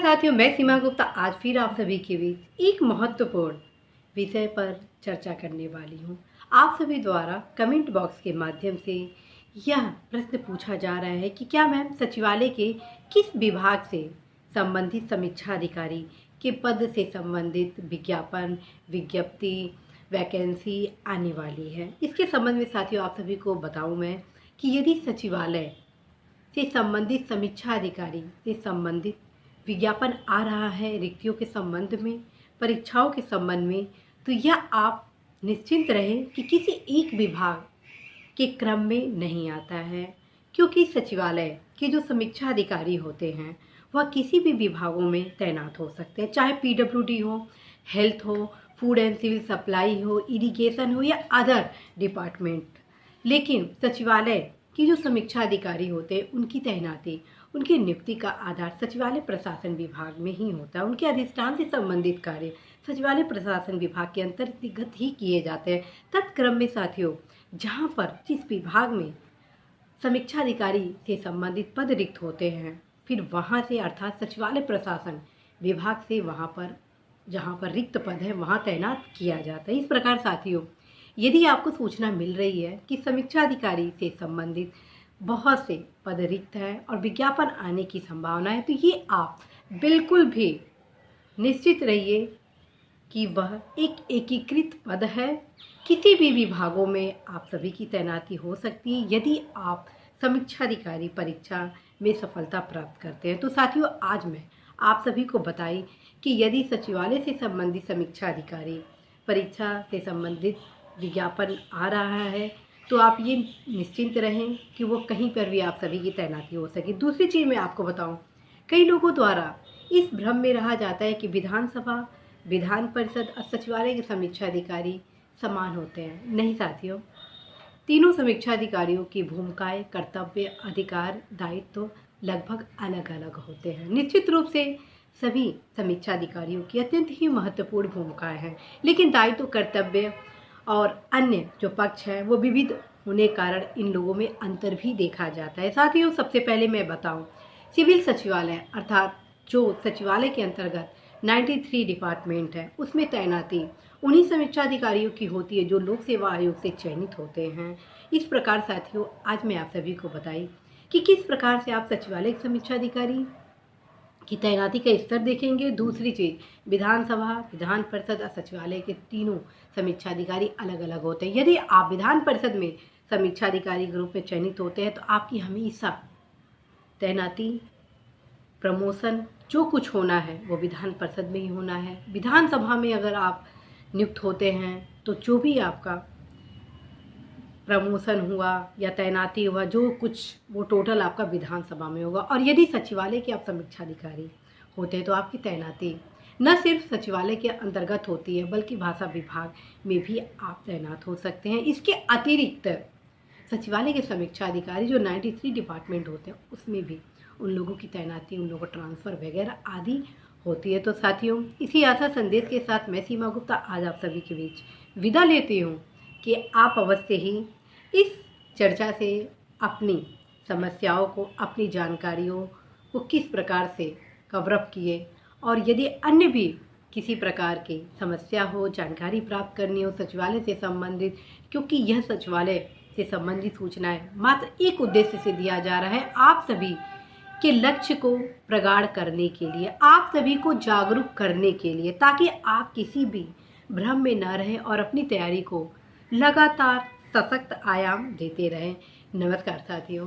साथियों, मैं सीमा गुप्ता आज फिर आप सभी के बीच एक महत्वपूर्ण विषय पर चर्चा करने वाली हूं। आप सभी द्वारा कमेंट बॉक्स के माध्यम से यह प्रश्न पूछा जा रहा है कि क्या मैम सचिवालय के किस विभाग से संबंधित समीक्षा अधिकारी के पद से संबंधित विज्ञापन, विज्ञप्ति, वैकेंसी आने वाली है। इसके संबंध में साथियों आप सभी को बताऊं मैं कि यदि सचिवालय से संबंधित समीक्षा अधिकारी से संबंधित विज्ञापन आ रहा है रिक्तियों के संबंध में, परीक्षाओं के संबंध में, तो यह आप निश्चिंत रहें कि किसी एक विभाग के क्रम में नहीं आता है, क्योंकि सचिवालय के जो समीक्षा अधिकारी होते हैं वह किसी भी विभागों में तैनात हो सकते हैं, चाहे पीडब्ल्यूडी हो, हेल्थ हो, फूड एंड सिविल सप्लाई हो, इरिगेशन हो या अदर डिपार्टमेंट। लेकिन सचिवालय की जो समीक्षा अधिकारी होते हैं उनकी तैनाती, उनकी नियुक्ति का आधार सचिवालय प्रशासन विभाग में ही होता है। उनके अधिष्ठान से संबंधित कार्य सचिवालय प्रशासन विभाग के अंतर्गत ही किए जाते हैं। तत्क्रम में साथियों, जहां पर जिस विभाग में समीक्षा अधिकारी से संबंधित पद रिक्त होते हैं, फिर वहां से अर्थात सचिवालय प्रशासन विभाग से वहां पर जहां पर रिक्त पद है वहां तैनात किया जाता है। इस प्रकार साथियों, यदि आपको सूचना मिल रही है कि समीक्षा अधिकारी से संबंधित बहुत से पद रिक्त हैं और विज्ञापन आने की संभावना है, तो ये आप बिल्कुल भी निश्चित रहिए कि वह एक एकीकृत पद है। किसी भी विभागों में आप सभी की तैनाती हो सकती है यदि आप समीक्षा अधिकारी परीक्षा में सफलता प्राप्त करते हैं। तो साथियों, आज मैं आप सभी को बताई कि यदि सचिवालय से संबंधित समीक्षा अधिकारी परीक्षा से संबंधित विज्ञापन आ रहा है तो आप ये निश्चिंत रहें कि वो कहीं पर भी आप सभी की तैनाती हो सके। दूसरी चीज़ मैं आपको बताऊं, कई लोगों द्वारा इस भ्रम में रहा जाता है कि विधानसभा, विधान परिषद और सचिवालय के समीक्षा अधिकारी समान होते हैं। नहीं साथियों, तीनों समीक्षा अधिकारियों की भूमिकाएं, कर्तव्य, अधिकार, दायित्व लगभग अलग अलग होते हैं। निश्चित रूप से सभी समीक्षा अधिकारियों की अत्यंत ही महत्वपूर्ण भूमिकाएं हैं, लेकिन दायित्व, कर्तव्य और अन्य जो पक्ष है वो विविध होने कारण इन लोगों में अंतर भी देखा जाता है। साथियों, सबसे पहले मैं बताऊं, सिविल सचिवालय अर्थात जो सचिवालय के अंतर्गत 93 डिपार्टमेंट है उसमें तैनाती उन्हीं समीक्षा अधिकारियों की होती है जो लोक सेवा आयोग से चयनित होते हैं। इस प्रकार साथियों, आज मैं आप सभी को बताई कि किस प्रकार से आप सचिवालय के समीक्षा अधिकारी की तैनाती का स्तर देखेंगे। दूसरी चीज, विधानसभा, विधान परिषद और सचिवालय के तीनों समीक्षा अधिकारी अलग अलग होते हैं। यदि आप विधान परिषद में समीक्षा अधिकारी के रूप में चयनित होते हैं तो आपकी हमेशा तैनाती, प्रमोशन जो कुछ होना है वो विधान परिषद में ही होना है। विधानसभा में अगर आप नियुक्त होते हैं तो जो भी आपका प्रमोशन हुआ या तैनाती हुआ, जो कुछ वो टोटल आपका विधानसभा में होगा। और यदि सचिवालय के आप समीक्षा अधिकारी होते हैं तो आपकी तैनाती न सिर्फ सचिवालय के अंतर्गत होती है बल्कि भाषा विभाग में भी आप तैनात हो सकते हैं। इसके अतिरिक्त सचिवालय के समीक्षा अधिकारी जो 93 डिपार्टमेंट होते हैं उसमें भी उन लोगों की तैनाती, उन लोगों को ट्रांसफ़र वगैरह आदि होती है। तो साथियों, इसी आशा संदेश के साथ मैं सीमा गुप्ता आज आप सभी के बीच विदा लेती हूँ कि आप अवश्य ही इस चर्चा से अपनी समस्याओं को, अपनी जानकारियों को किस प्रकार से कवर अप किए, और यदि अन्य भी किसी प्रकार की समस्या हो, जानकारी प्राप्त करनी हो सचिवालय से संबंधित, क्योंकि यह सचिवालय से संबंधित सूचनाएं मात्र एक उद्देश्य से दिया जा रहा है, आप सभी के लक्ष्य को प्रगाढ़ करने के लिए, आप सभी को जागरूक करने के लिए, ताकि आप किसी भी भ्रम में न रहें और अपनी तैयारी को लगातार सशक्त आयाम देते रहें। नमस्कार साथियों।